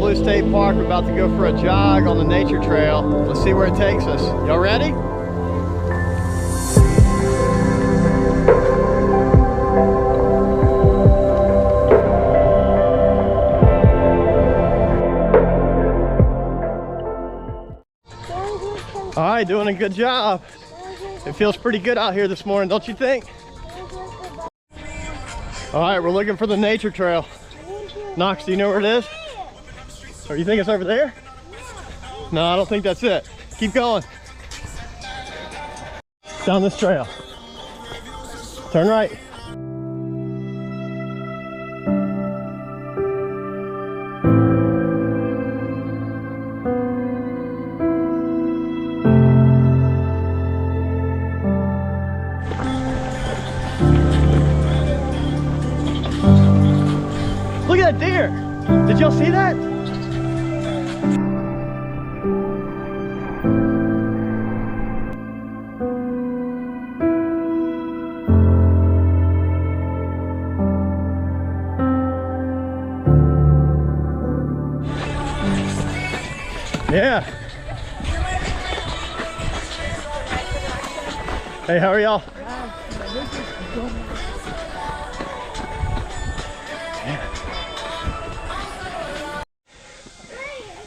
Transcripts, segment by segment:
Bleau State Park. We're about to go for a jog on the nature trail. Let's see where it takes us. Y'all ready? All right, doing a good job. It feels pretty good out here this morning, don't you think? All right, we're looking for the nature trail. Knox, do you know where it is? Or you think it's over there? No, I don't think that's it. Keep going. Down this trail. Turn right. Look at that deer. Did y'all see that? Yeah. Hey, how are y'all?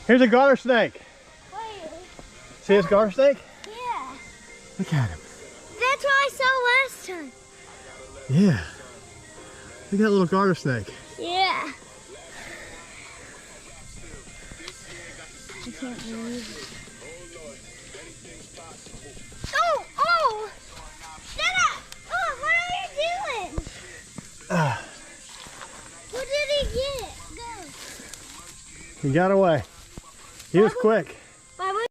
Here's a garter snake. See this garter snake? Yeah. Look at him. That's what I saw last time. Yeah. Look at that little garter snake. Yeah. I can't believe it. Oh! Oh! Shut up! Oh, what are you doing? What did he get? Go. He got away. He was quick. Why would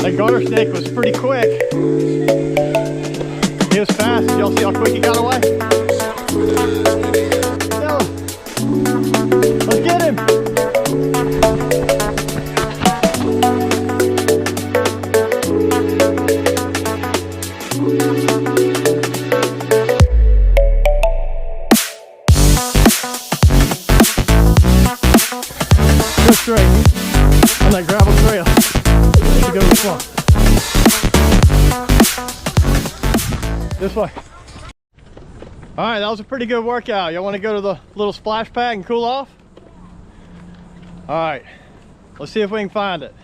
That garter snake was pretty quick. He was fast. Did y'all see how quick he got away? No. Let's get him. Go straight on that gravel trail. Go this way. This way. All right, that was a pretty good workout. Y'all want to go to the little splash pad and cool off? All right, let's see if we can find it.